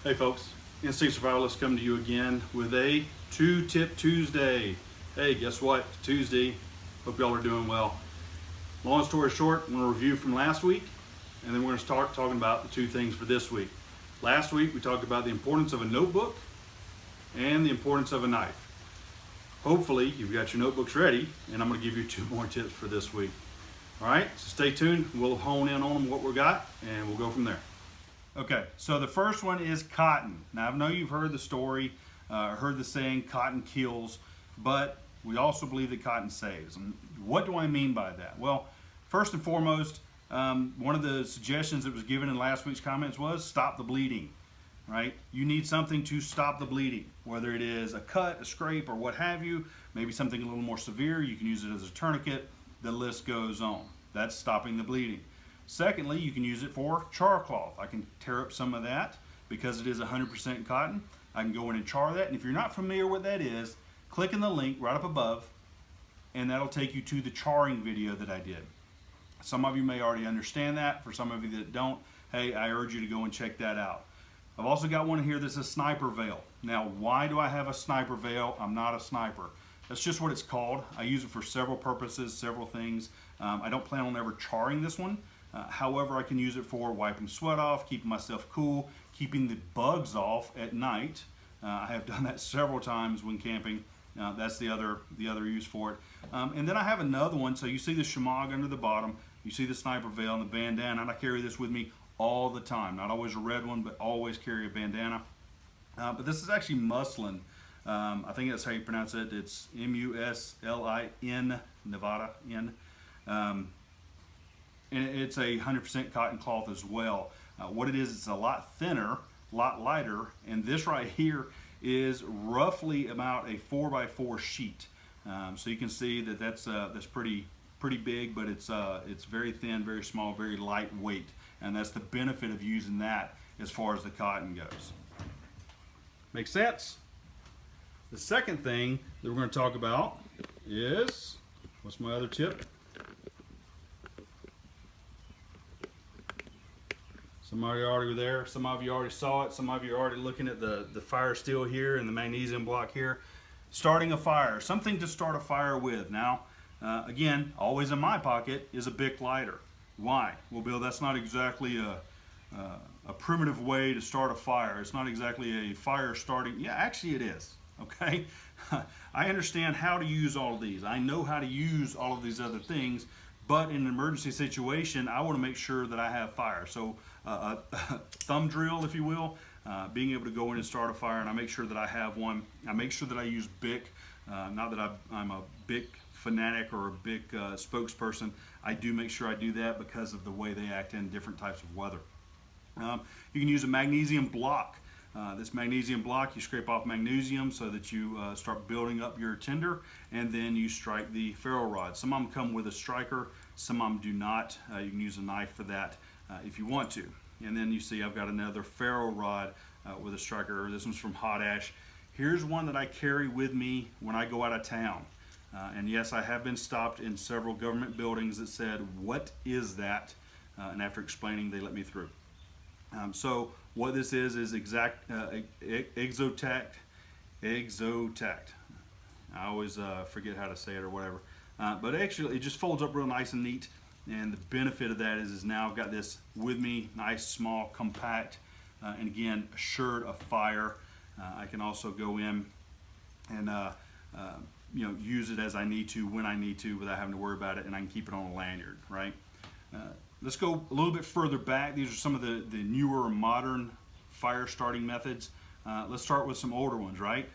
Hey folks, Instinct Survivalist coming to you again with a 2-Tip Tuesday. Hey, guess what? Tuesday. Hope y'all are doing well. Long story short, I'm going to review from last week, and then we're going to start talking about the two things for this week. Last week we talked about the importance of a notebook and the importance of a knife. Hopefully you've got your notebooks ready, and I'm going to give you two more tips for this week. All right, so stay tuned. We'll hone in on what we got, and we'll go from there. Okay, so the first one is cotton. Now, I know you've heard the story, heard the saying, cotton kills, but we also believe that cotton saves. And what do I mean by that? Well, first and foremost, one of the suggestions that was given in last week's comments was stop the bleeding, right? You need something to stop the bleeding, whether it is a cut, a scrape, or what have you, maybe something a little more severe. You can use it as a tourniquet. The list goes on. That's stopping the bleeding. Secondly, you can use it for char cloth. I can tear up some of that because it is 100% cotton. I can go in and char that. And if you're not familiar with what that is, click in the link right up above, and that'll take you to the charring video that I did. Some of you may already understand that. For some of you that don't, hey, I urge you to go and check that out. I've also got one here that's a sniper veil. Now, why do I have a sniper veil? I'm not a sniper. That's just what it's called. I use it for several purposes, several things. I don't plan on ever charring this one. However, I can use it for wiping sweat off, keeping myself cool, keeping the bugs off at night. I have done that several times when camping. That's the other use for it. And then I have another one. So you see the shemagh under the bottom. You see the sniper veil and the bandana. And I carry this with me all the time. Not always a red one, but always carry a bandana. But this is actually muslin. I think that's how you pronounce it. It's M-U-S-L-I-N, Nevada, N. And it's a 100% cotton cloth as well. What it is, it's a lot thinner, a lot lighter, and this right here is roughly about a 4x4 sheet. So you can see that that's pretty big, but it's very thin, very small, very lightweight, and that's the benefit of using that as far as the cotton goes. Make sense? The second thing that we're going to talk about is, what's my other tip? Some of you already were there, some of you already saw it, some of you are already looking at the fire steel here and the magnesium block here. Starting a fire, something to start a fire with. Now, again, always in my pocket is a Bic lighter. Why? Well, Bill, that's not exactly a primitive way to start a fire. It's not exactly a fire starting. Yeah, actually it is, okay? I understand how to use all of these. I know how to use all of these other things, but in an emergency situation, I want to make sure that I have fire. So a thumb drill, if you will, being able to go in and start a fire, and I make sure that I have one. I make sure that I use Bic. Not that I'm a Bic fanatic or a Bic spokesperson. I do make sure I do that because of the way they act in different types of weather. You can use a magnesium block. This magnesium block, you scrape off magnesium so that you start building up your tinder, and then you strike the ferro rod. Some of them come with a striker, some of them do not. You can use a knife for that if you want to. And then you see I've got another ferro rod with a striker. This one's from Hot Ash. Here's one that I carry with me when I go out of town. And yes, I have been stopped in several government buildings that said, "What is that?" And after explaining, they let me through. So what this is Exotact. I always forget how to say it or whatever. But actually it just folds up real nice and neat. And the benefit of that is now I've got this with me, nice, small, compact, and again, assured of fire. I can also go in and use it as I need to, when I need to, without having to worry about it, and I can keep it on a lanyard, right? Let's go a little bit further back. These are some of the newer, modern fire starting methods. Let's start with some older ones, right?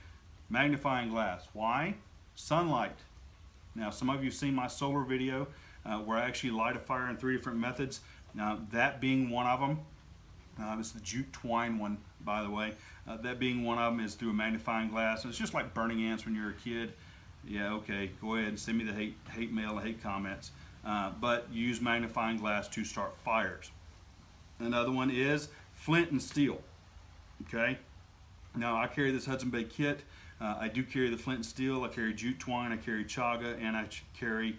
Magnifying glass. Why? Sunlight. Now, some of you have seen my solar video where I actually light a fire in 3 different methods. Now, that being one of them. It's the jute twine one, by the way. That being one of them is through a magnifying glass. And it's just like burning ants when you're a kid. Yeah, okay, go ahead and send me the hate mail and hate comments. But use magnifying glass to start fires. Another one is flint and steel. Okay, now I carry this Hudson Bay kit. I do carry the flint and steel. I carry jute twine. I carry chaga, and I carry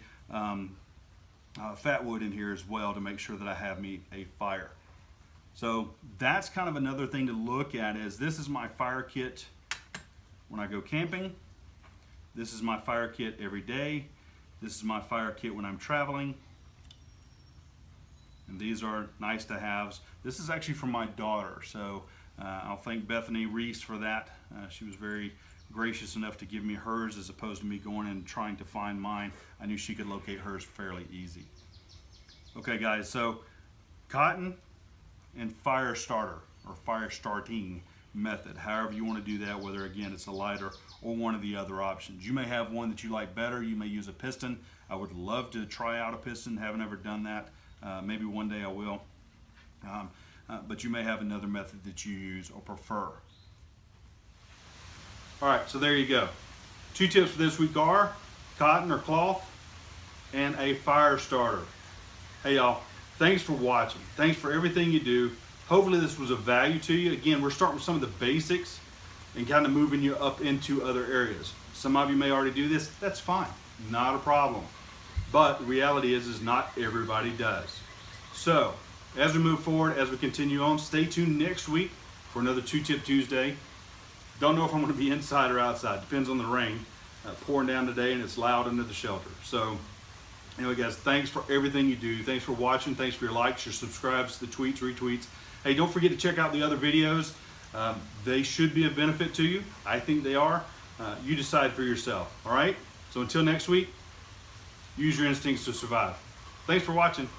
fat wood in here as well to make sure that I have me a fire. So that's kind of another thing to look at, is this is my fire kit when I go camping. This is my fire kit every day. This is my fire kit when I'm traveling. And these are nice to haves. This is actually from my daughter, so I'll thank Bethany Reese for that. She was very gracious enough to give me hers as opposed to me going and trying to find mine. I knew she could locate hers fairly easy. Okay guys, so cotton and Firestarter or Firestarting method, however you want to do that, whether again it's a lighter or one of the other options. You may have one that you like better. You may use a piston. I would love to try out a piston. Haven't ever done that. Maybe one day I will. But you may have another method that you use or prefer. All right, so there you go. 2 tips for this week are cotton or cloth and a fire starter. Hey y'all, thanks for watching. Thanks for everything you do. Hopefully this was of value to you. Again, we're starting with some of the basics and kind of moving you up into other areas. Some of you may already do this. That's fine, not a problem. But the reality is not everybody does. So as we move forward, as we continue on, stay tuned next week for another 2-Tip Tuesday. Don't know if I'm going to be inside or outside. Depends on the rain pouring down today, and it's loud under the shelter. So anyway, guys, thanks for everything you do. Thanks for watching. Thanks for your likes, your subscribes, the tweets, retweets. Hey, don't forget to check out the other videos. They should be of benefit to you. I think they are. You decide for yourself. All right? So until next week, use your instincts to survive. Thanks for watching.